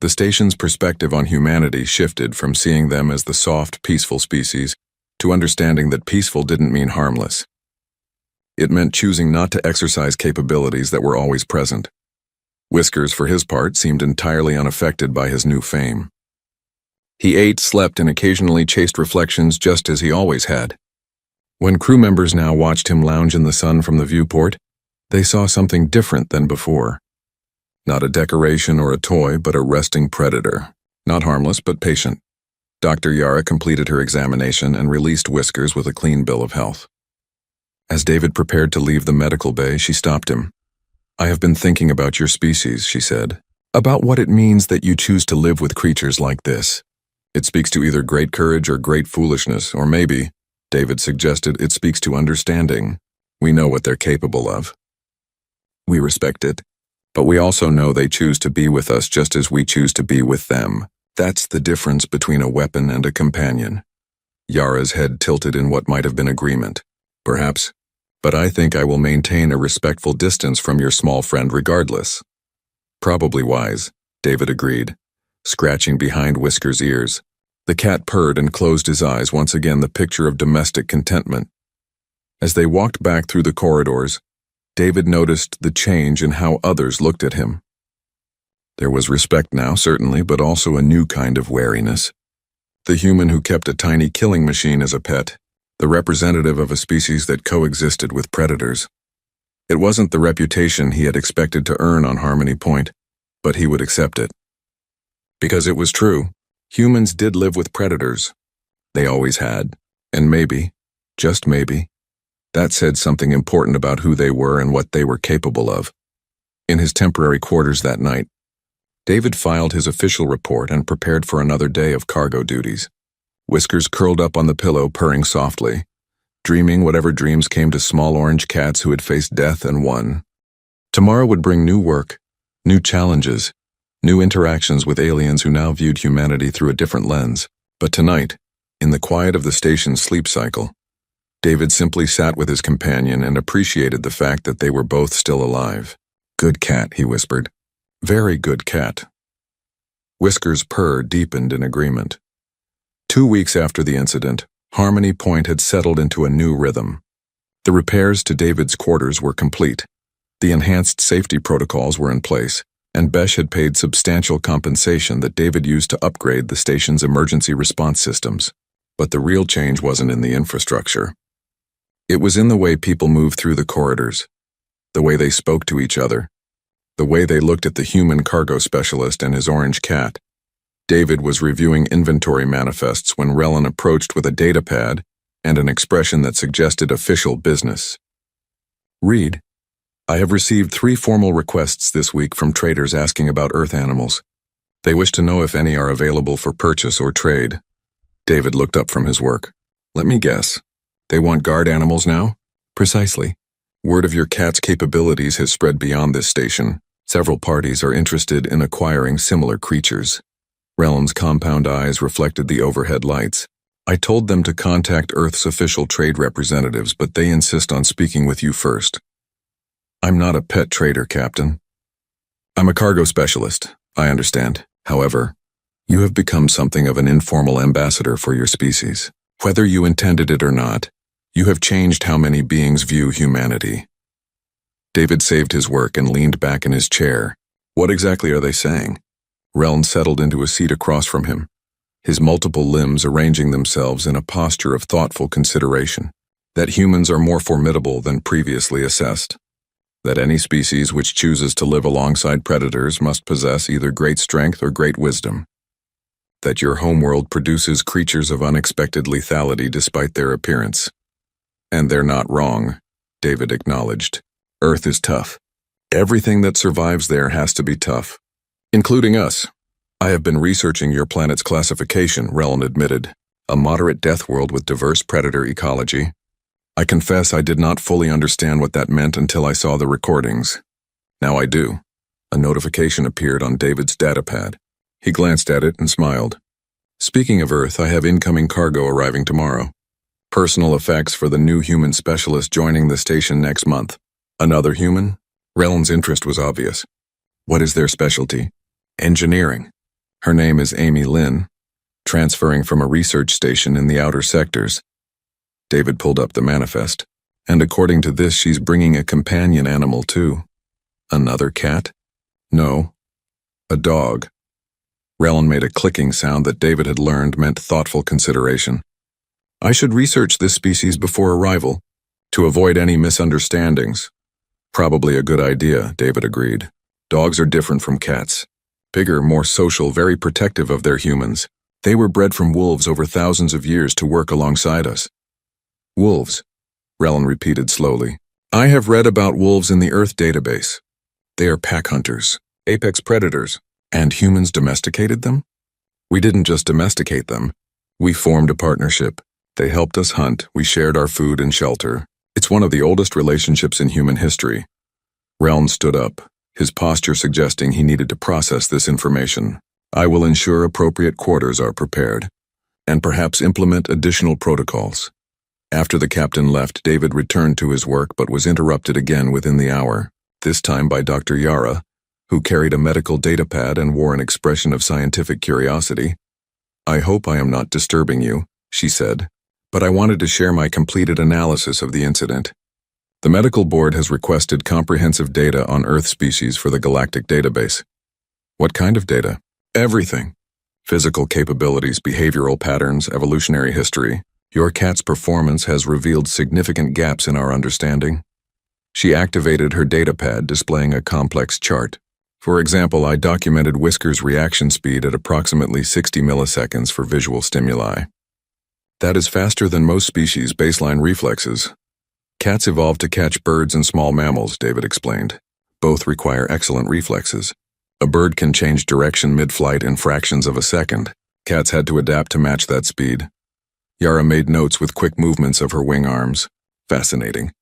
The station's perspective on humanity shifted from seeing them as the soft, peaceful species to understanding that peaceful didn't mean harmless. It meant choosing not to exercise capabilities that were always present. Whiskers, for his part, seemed entirely unaffected by his new fame. He ate, slept, and occasionally chased reflections just as he always had. When crew members now watched him lounge in the sun from the viewport, they saw something different than before. Not a decoration or a toy, but a resting predator. Not harmless, but patient. Dr. Yara completed her examination and released Whiskers with a clean bill of health. As David prepared to leave the medical bay, she stopped him. "I have been thinking about your species," she said. "About what it means that you choose to live with creatures like this. It speaks to either great courage or great foolishness, or maybe," David suggested, "it speaks to understanding. We know what they're capable of. We respect it, but we also know they choose to be with us just as we choose to be with them. That's the difference between a weapon and a companion." Yara's head tilted in what might have been agreement. "Perhaps, but I think I will maintain a respectful distance from your small friend regardless." "Probably wise," David agreed, scratching behind Whiskers' ears. The cat purred and closed his eyes, once again the picture of domestic contentment. As they walked back through the corridors, David noticed the change in how others looked at him. There was respect now, certainly, but also a new kind of wariness. The human who kept a tiny killing machine as a pet, the representative of a species that coexisted with predators. It wasn't the reputation he had expected to earn on Harmony Point, but he would accept it. Because it was true, humans did live with predators. They always had, and maybe, just maybe, that said something important about who they were and what they were capable of. In his temporary quarters that night, David filed his official report and prepared for another day of cargo duties. Whiskers curled up on the pillow, purring softly, dreaming whatever dreams came to small orange cats who had faced death and won. Tomorrow would bring new work, new challenges, new interactions with aliens who now viewed humanity through a different lens. But tonight, in the quiet of the station's sleep cycle, David simply sat with his companion and appreciated the fact that they were both still alive. "Good cat," he whispered. "Very good cat." Whiskers' purr deepened in agreement. 2 weeks after the incident, Harmony Point had settled into a new rhythm. The repairs to David's quarters were complete. The enhanced safety protocols were in place, and Besh had paid substantial compensation that David used to upgrade the station's emergency response systems. But the real change wasn't in the infrastructure. It was in the way people moved through the corridors, the way they spoke to each other, the way they looked at the human cargo specialist and his orange cat. David was reviewing inventory manifests when Relin approached with a data pad and an expression that suggested official business. "Read, I have received 3 formal requests this week from traders asking about Earth animals. They wish to know if any are available for purchase or trade." David looked up from his work. "Let me guess. They want guard animals now?" "Precisely. Word of your cat's capabilities has spread beyond this station. Several parties are interested in acquiring similar creatures." Relin's compound eyes reflected the overhead lights. "I told them to contact Earth's official trade representatives, but they insist on speaking with you first." "I'm not a pet trader, Captain. I'm a cargo specialist, I understand. However, you have become something of an informal ambassador for your species. Whether you intended it or not, you have changed how many beings view humanity." David saved his work and leaned back in his chair. "What exactly are they saying?" Reln settled into a seat across from him, his multiple limbs arranging themselves in a posture of thoughtful consideration. "That humans are more formidable than previously assessed. That any species which chooses to live alongside predators must possess either great strength or great wisdom. That your homeworld produces creatures of unexpected lethality despite their appearance. And they're not wrong," David acknowledged. "Earth is tough. Everything that survives there has to be tough. Including us. I have been researching your planet's classification," Reln admitted. "A moderate death world with diverse predator ecology. I confess I did not fully understand what that meant until I saw the recordings. Now I do." A notification appeared on David's datapad. He glanced at it and smiled. "Speaking of Earth, I have incoming cargo arriving tomorrow. Personal effects for the new human specialist joining the station next month." "Another human?" Reln's interest was obvious. "What is their specialty?" "Engineering. Her name is Amy Lynn, transferring from a research station in the outer sectors." David pulled up the manifest. "And according to this, she's bringing a companion animal too." "Another cat?" "No. A dog." Rellin made a clicking sound that David had learned meant thoughtful consideration. I should research this species before arrival, to avoid any misunderstandings. Probably a good idea, David agreed. Dogs are different from cats. Bigger, more social, very protective of their humans. They were bred from wolves over thousands of years to work alongside us. Wolves, Rellin repeated slowly. I have read about wolves in the Earth database. They are pack hunters, apex predators, and humans domesticated them? We didn't just domesticate them. We formed a partnership. They helped us hunt, we shared our food and shelter. It's one of the oldest relationships in human history. Rellin stood up, his posture suggesting he needed to process this information. I will ensure appropriate quarters are prepared, and perhaps implement additional protocols. After the captain left, David returned to his work but was interrupted again within the hour, this time by Dr. Yara, who carried a medical data pad and wore an expression of scientific curiosity. I hope I am not disturbing you, she said, but I wanted to share my completed analysis of the incident. The medical board has requested comprehensive data on Earth species for the galactic database. What kind of data? Everything. Physical capabilities, behavioral patterns, evolutionary history. Your cat's performance has revealed significant gaps in our understanding. She activated her data pad, displaying a complex chart. For example, I documented Whisker's reaction speed at approximately 60 milliseconds for visual stimuli. That is faster than most species' baseline reflexes. Cats evolved to catch birds and small mammals, David explained. Both require excellent reflexes. A bird can change direction mid-flight in fractions of a second. Cats had to adapt to match that speed. Yara made notes with quick movements of her wing arms. Fascinating.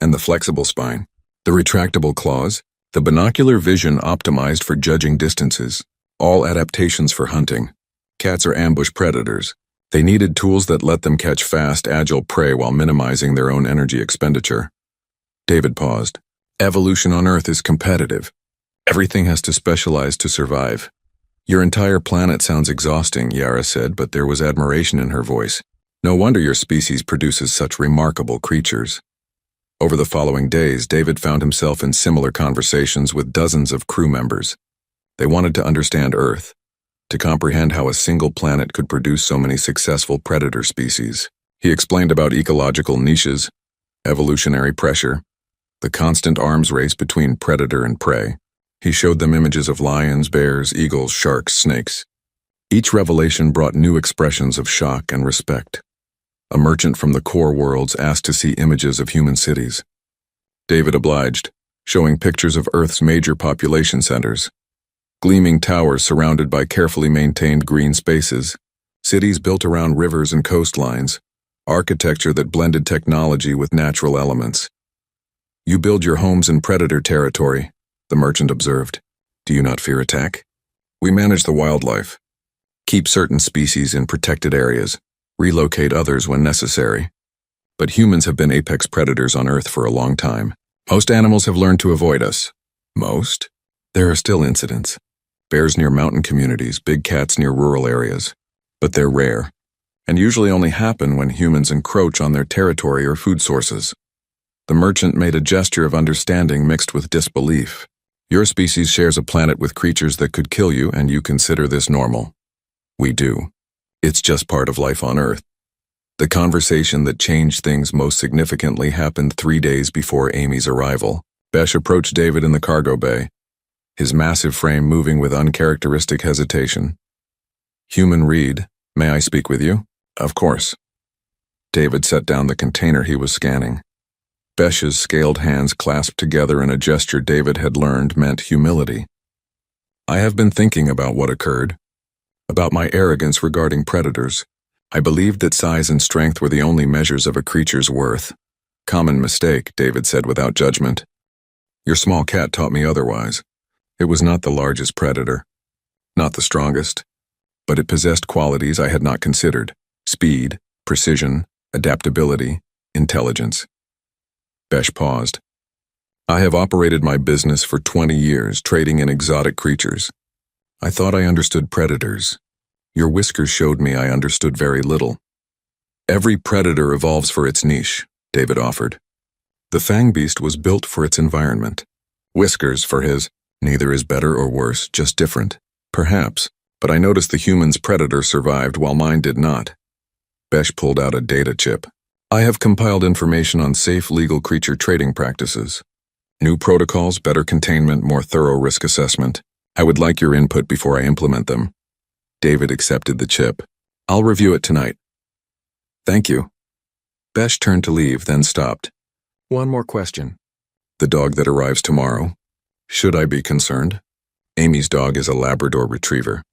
And the flexible spine, the retractable claws, the binocular vision optimized for judging distances, all adaptations for hunting. Cats are ambush predators. They needed tools that let them catch fast, agile prey while minimizing their own energy expenditure. David paused. Evolution on Earth is competitive. Everything has to specialize to survive. Your entire planet sounds exhausting, Yara said, but there was admiration in her voice. No wonder your species produces such remarkable creatures. Over the following days, David found himself in similar conversations with dozens of crew members. They wanted to understand Earth, to comprehend how a single planet could produce so many successful predator species. He explained about ecological niches, evolutionary pressure, the constant arms race between predator and prey. He showed them images of lions, bears, eagles, sharks, snakes. Each revelation brought new expressions of shock and respect. A merchant from the core worlds asked to see images of human cities. David obliged, showing pictures of Earth's major population centers. Gleaming towers surrounded by carefully maintained green spaces, cities built around rivers and coastlines, architecture that blended technology with natural elements. You build your homes in predator territory, the merchant observed. Do you not fear attack? We manage the wildlife. Keep certain species in protected areas, relocate others when necessary. But humans have been apex predators on Earth for a long time. Most animals have learned to avoid us. Most? There are still incidents. Bears near mountain communities, big cats near rural areas. But they're rare, and usually only happen when humans encroach on their territory or food sources. The merchant made a gesture of understanding mixed with disbelief. Your species shares a planet with creatures that could kill you, and you consider this normal. We do. It's just part of life on Earth. The conversation that changed things most significantly happened 3 days before Amy's arrival. Besh approached David in the cargo bay, his massive frame moving with uncharacteristic hesitation. Human Reed, may I speak with you? Of course. David set down the container he was scanning. Besh's scaled hands clasped together in a gesture David had learned meant humility. I have been thinking about what occurred, about my arrogance regarding predators. I believed that size and strength were the only measures of a creature's worth. Common mistake, David said without judgment. Your small cat taught me otherwise. It was not the largest predator, not the strongest, but it possessed qualities I had not considered: speed, precision, adaptability, intelligence. Besh paused. I have operated my business for 20 years, trading in exotic creatures. I thought I understood predators. Your whiskers showed me I understood very little. Every predator evolves for its niche, David offered. The Fangbeast was built for its environment. Whiskers for his. Neither is better or worse, just different. Perhaps, but I noticed the human's predator survived while mine did not. Besh pulled out a data chip. I have compiled information on safe legal creature trading practices. New protocols, better containment, more thorough risk assessment. I would like your input before I implement them. David accepted the chip. I'll review it tonight. Thank you. Besh turned to leave, then stopped. One more question. The dog that arrives tomorrow, should I be concerned? Amy's dog is a Labrador Retriever.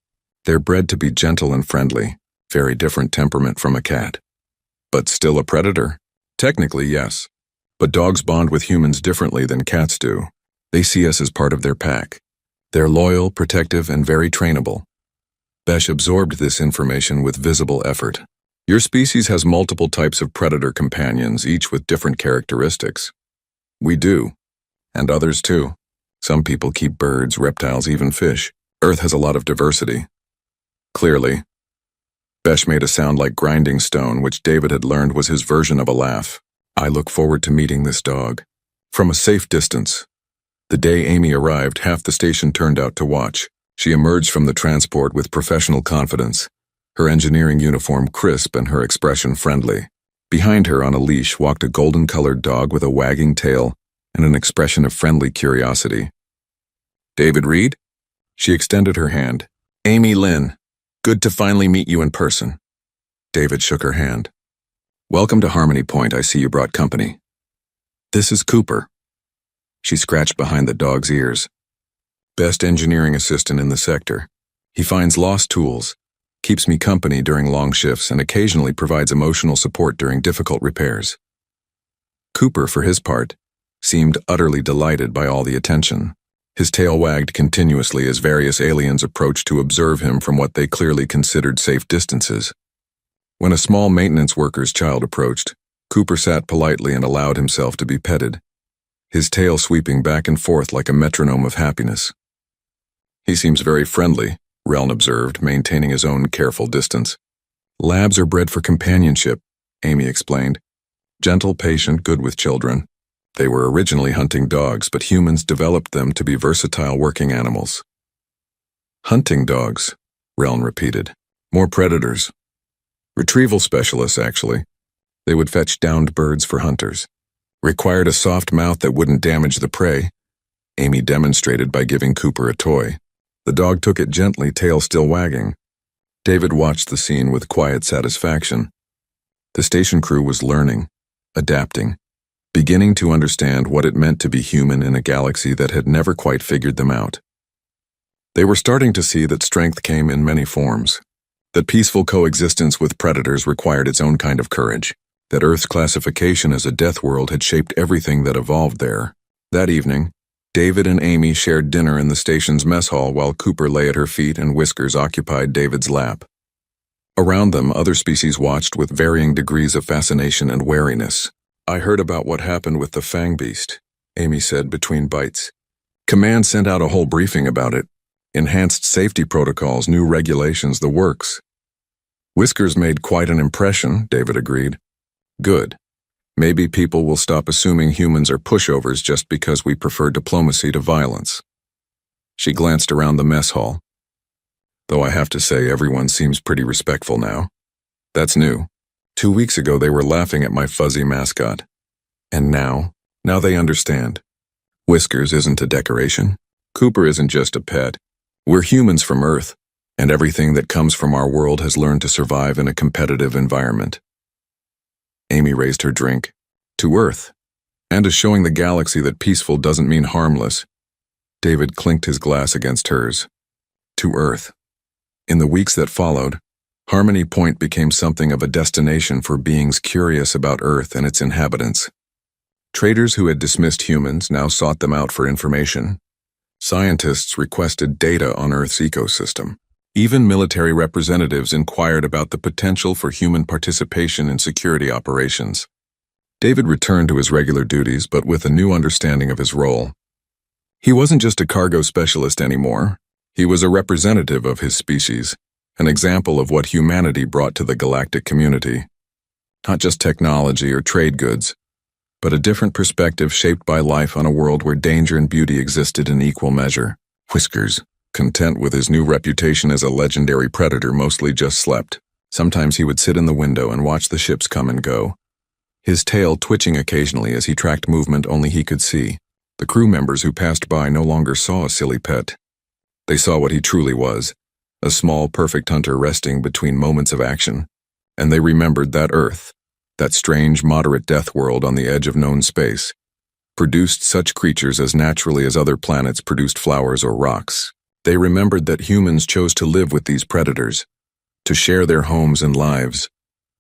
They're bred to be gentle and friendly, very different temperament from a cat. But still a predator? Technically, yes. But dogs bond with humans differently than cats do. They see us as part of their pack. They're loyal, protective, and very trainable. Besh absorbed this information with visible effort. Your species has multiple types of predator companions, each with different characteristics. We do. And others too. Some people keep birds, reptiles, even fish. Earth has a lot of diversity. Clearly. Besh made a sound like grinding stone, which David had learned was his version of a laugh. I look forward to meeting this dog. From a safe distance. The day Amy arrived, half the station turned out to watch. She emerged from the transport with professional confidence, her engineering uniform crisp and her expression friendly. Behind her on a leash walked a golden-colored dog with a wagging tail and an expression of friendly curiosity. David Reed? She extended her hand. Amy Lynn, good to finally meet you in person. David shook her hand. Welcome to Harmony Point. I see you brought company. This is Cooper. She scratched behind the dog's ears. Best engineering assistant in the sector. He finds lost tools, keeps me company during long shifts, and occasionally provides emotional support during difficult repairs. Cooper, for his part, seemed utterly delighted by all the attention. His tail wagged continuously as various aliens approached to observe him from what they clearly considered safe distances. When a small maintenance worker's child approached, Cooper sat politely and allowed himself to be petted, his tail sweeping back and forth like a metronome of happiness. He seems very friendly, Reln observed, maintaining his own careful distance. Labs are bred for companionship, Amy explained. Gentle, patient, good with children. They were originally hunting dogs, but humans developed them to be versatile working animals. Hunting dogs, Reln repeated. More predators. Retrieval specialists, actually. They would fetch downed birds for hunters. Required a soft mouth that wouldn't damage the prey. Amy demonstrated by giving Cooper a toy. The dog took it gently, tail still wagging. David watched the scene with quiet satisfaction. The station crew was learning, adapting, beginning to understand what it meant to be human in a galaxy that had never quite figured them out. They were starting to see that strength came in many forms, that peaceful coexistence with predators required its own kind of courage, that Earth's classification as a death world had shaped everything that evolved there. That evening, David and Amy shared dinner in the station's mess hall while Cooper lay at her feet and Whiskers occupied David's lap. Around them, other species watched with varying degrees of fascination and wariness. I heard about what happened with the Fangbeast, Amy said between bites. Command sent out a whole briefing about it. Enhanced safety protocols, new regulations, the works. Whiskers made quite an impression, David agreed. Good. Maybe people will stop assuming humans are pushovers just because we prefer diplomacy to violence. She glanced around the mess hall. Though I have to say everyone seems pretty respectful now. That's new. 2 weeks ago they were laughing at my fuzzy mascot. And now they understand. Whiskers isn't a decoration. Cooper isn't just a pet. We're humans from Earth, and everything that comes from our world has learned to survive in a competitive environment. Amy raised her drink. To Earth, and is showing the galaxy that peaceful doesn't mean harmless. David clinked his glass against hers. To Earth. In the weeks that followed, Harmony Point became something of a destination for beings curious about Earth and its inhabitants. Traders who had dismissed humans now sought them out for information. Scientists requested data on Earth's ecosystem. Even military representatives inquired about the potential for human participation in security operations. David returned to his regular duties, but with a new understanding of his role. He wasn't just a cargo specialist anymore. He was a representative of his species, an example of what humanity brought to the galactic community. Not just technology or trade goods, but a different perspective shaped by life on a world where danger and beauty existed in equal measure. Whiskers. content with his new reputation as a legendary predator, mostly just slept. Sometimes he would sit in the window and watch the ships come and go, his tail twitching occasionally as he tracked movement only he could see. The crew members who passed by no longer saw a silly pet. They saw what he truly was, a small, perfect hunter resting between moments of action. And they remembered that Earth, that strange, moderate death world on the edge of known space, produced such creatures as naturally as other planets produced flowers or rocks. They remembered that humans chose to live with these predators, to share their homes and lives,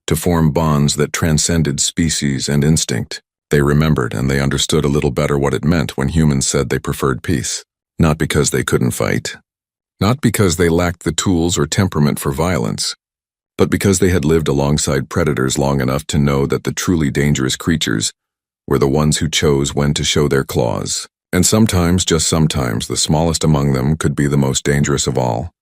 to form bonds that transcended species and instinct. They remembered and they understood a little better what it meant when humans said they preferred peace. Not because they couldn't fight, not because they lacked the tools or temperament for violence, but because they had lived alongside predators long enough to know that the truly dangerous creatures were the ones who chose when to show their claws. And sometimes, just sometimes, the smallest among them could be the most dangerous of all.